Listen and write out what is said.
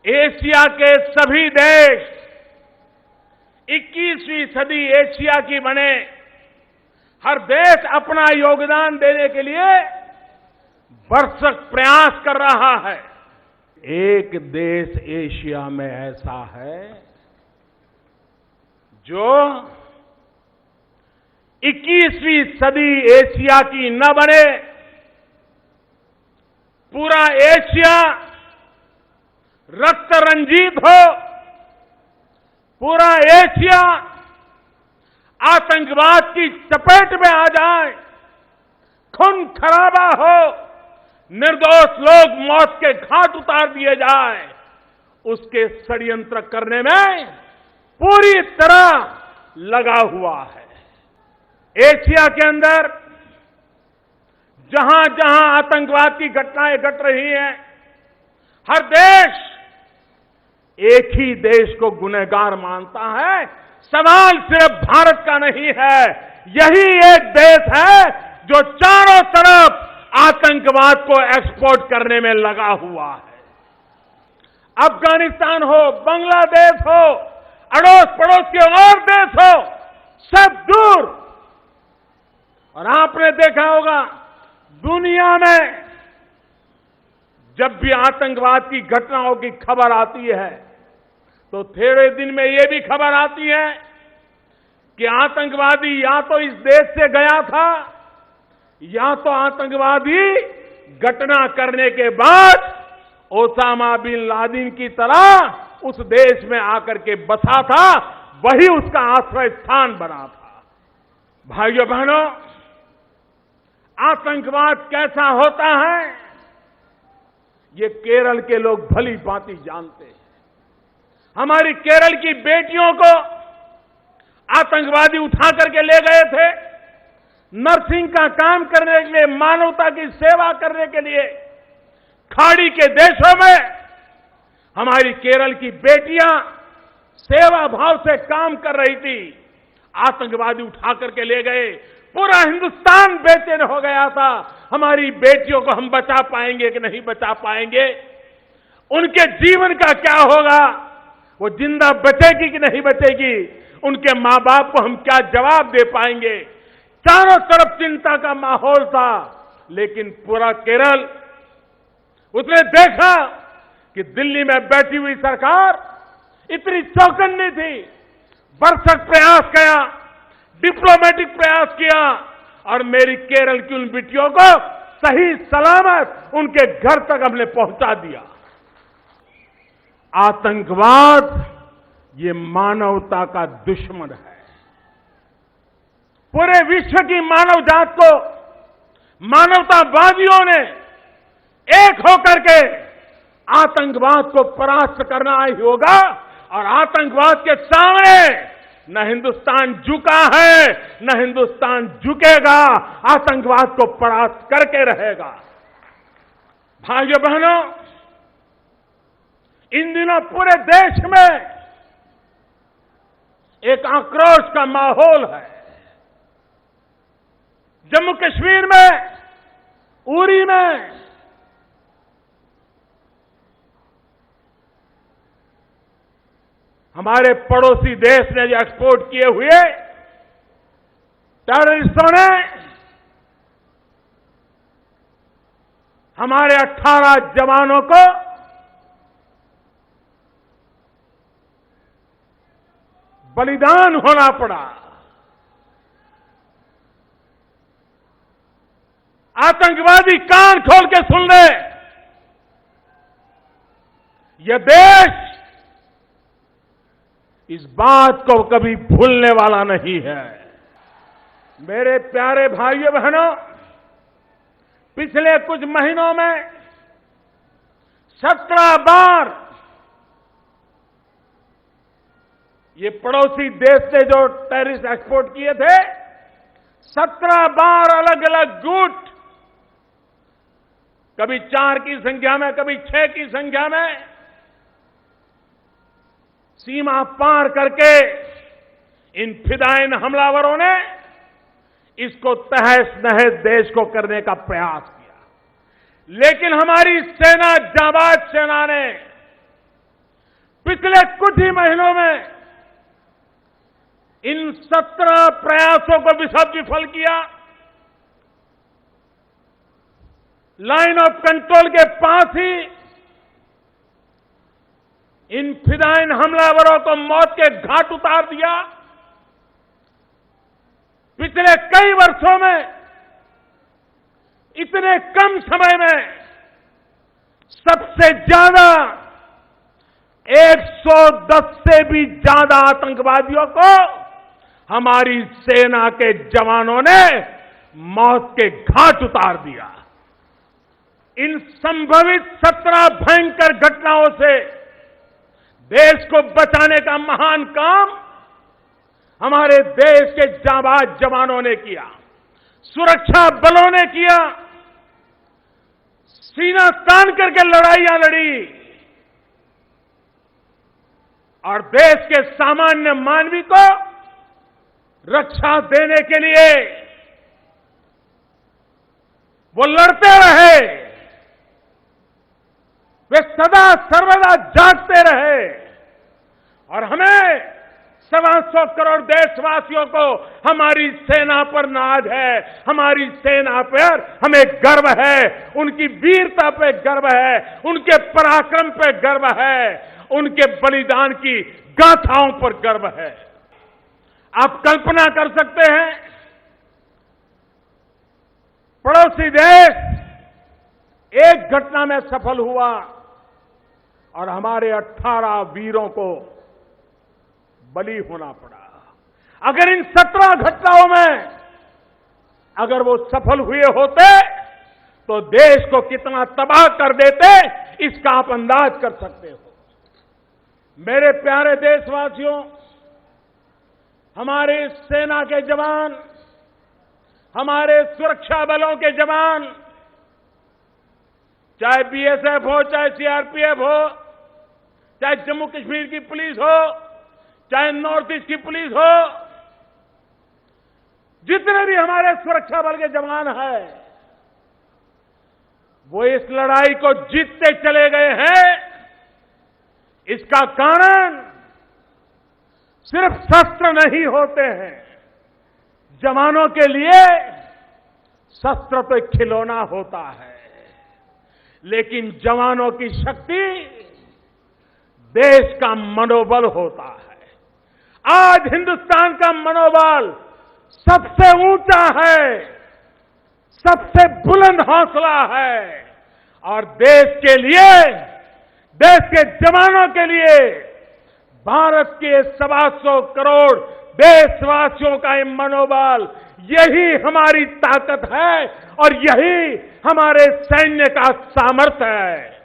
Asia के सभी देश 21वीं सदी एशिया की बने, हर देश अपना योगदान देने के लिए भरसक प्रयास कर रहा है। एक देश एशिया में ऐसा है जो 21वीं सदी एशिया की न बने, पूरा एशिया रक्त रंजित हो, पूरा एशिया आतंकवाद की चपेट में आ जाए, खून खराबा हो, निर्दोष लोग मौत के घाट उतार दिए जाए, उसके षड्यंत्र करने में पूरी तरह लगा हुआ है। एशिया के अंदर जहां जहां आतंकवाद की घटनाएं घट रही हैं, हर देश एक ही देश को गुनहगार मानता है। सवाल सिर्फ भारत का नहीं है, यही एक देश है जो चारों तरफ आतंकवाद को एक्सपोर्ट करने में लगा हुआ है। अफगानिस्तान हो, बांग्लादेश हो, अड़ोस पड़ोस के और देश हो, सब दूर। और आपने देखा होगा दुनिया में जब भी आतंकवाद की घटनाओं की खबर आती है तो थोड़े दिन में ये भी खबर आती है कि आतंकवादी या तो इस देश से गया था, या तो आतंकवादी घटना करने के बाद ओसामा बिन लादेन की तरह उस देश में आकर के बसा था, वही उसका आश्रय स्थान बना था। भाइयों बहनों, आतंकवाद कैसा होता है ये केरल के लोग भली भांति जानते हैं। हमारी केरल की बेटियों को आतंकवादी उठा करके ले गए थे, नर्सिंग का काम करने के लिए, मानवता की सेवा करने के लिए। खाड़ी के देशों में हमारी केरल की बेटियां सेवा भाव से काम कर रही थी, आतंकवादी उठा करके ले गए। पूरा हिंदुस्तान बेचैन हो गया था, हमारी बेटियों को हम बचा पाएंगे कि नहीं बचा पाएंगे, उनके जीवन का क्या होगा, वो जिंदा बचेगी कि नहीं बचेगी, उनके मां बाप को हम क्या जवाब दे पाएंगे। चारों तरफ चिंता का माहौल था। लेकिन पूरा केरल, उसने देखा कि दिल्ली में बैठी हुई सरकार इतनी चौकन्नी थी, भरसक प्रयास किया, डिप्लोमेटिक प्रयास किया और मेरी केरल की उन बेटियों को सही सलामत उनके घर तक हमने पहुंचा दिया। आतंकवाद ये मानवता का दुश्मन है। पूरे विश्व की मानव जात को मानवतावादियों ने एक होकर के आतंकवाद को परास्त करना ही होगा। और आतंकवाद के सामने न हिंदुस्तान झुका है, न हिंदुस्तान झुकेगा, आतंकवाद को परास्त करके रहेगा। भाइयों बहनों, इन दिनों पूरे देश में एक आक्रोश का माहौल है। जम्मू कश्मीर में, उरी में हमारे पड़ोसी देश ने जो एक्सपोर्ट किए हुए टेररिस्टों ने हमारे 18 जवानों को बलिदान होना पड़ा। आतंकवादी कान खोल के सुन ले, यह देश इस बात को कभी भूलने वाला नहीं है। मेरे प्यारे भाइयों बहनों, पिछले कुछ महीनों में 17 बार ये पड़ोसी देश ने जो टेररिस्ट एक्सपोर्ट किए थे, 17 बार अलग अलग गुट, कभी 4 की संख्या में, कभी 6 की संख्या में, सीमा पार करके इन फिदायन हमलावरों ने इसको तहस नहस देश को करने का प्रयास किया। लेकिन हमारी सेना, जाबाज सेना ने पिछले कुछ ही महीनों में इन 17 प्रयासों को विफल किया। लाइन ऑफ कंट्रोल के पास ही इन फिदायीन हमलावरों को मौत के घाट उतार दिया। पिछले कई वर्षों में इतने कम समय में सबसे ज्यादा 110 से भी ज्यादा आतंकवादियों को हमारी सेना के जवानों ने मौत के घाट उतार दिया। इन संभवित 17 भयंकर घटनाओं से देश को बचाने का महान काम हमारे देश के जांबाज जवानों ने किया, सुरक्षा बलों ने किया, सीना तान करके लड़ाइयां लड़ी और देश के सामान्य मानवी को रक्षा देने के लिए वो लड़ते रहे, वे सदा सर्वदा जागते रहे और हमें 125 करोड़ देशवासियों को हमारी सेना पर नाज है, हमारी सेना पर हमें गर्व है, उनकी वीरता पे गर्व है, उनके पराक्रम पे गर्व है, उनके बलिदान की गाथाओं पर गर्व है। आप कल्पना कर सकते हैं, पड़ोसी देश एक घटना में सफल हुआ और हमारे 18 वीरों को बलि होना पड़ा। अगर इन 17 घटनाओं में अगर वो सफल हुए होते तो देश को कितना तबाह कर देते, इसका आप अंदाज कर सकते हो। मेरे प्यारे देशवासियों, हमारे सेना के जवान, हमारे सुरक्षा बलों के जवान, चाहे बीएसएफ हो, चाहे सीआरपीएफ हो, चाहे जम्मू कश्मीर की पुलिस हो, चाहे नॉर्थ ईस्ट की पुलिस हो, जितने भी हमारे सुरक्षा बल के जवान हैं, वो इस लड़ाई को जीतते चले गए हैं। इसका कारण सिर्फ शस्त्र नहीं होते हैं। जवानों के लिए शस्त्र तो एक खिलौना होता है, लेकिन जवानों की शक्ति देश का मनोबल होता है। आज हिंदुस्तान का मनोबल सबसे ऊंचा है, सबसे बुलंद हौसला है और देश के लिए, देश के जवानों के लिए, भारत के 125 करोड़ देशवासियों का ये मनोबल, यही हमारी ताकत है और यही हमारे सैन्य का सामर्थ्य है।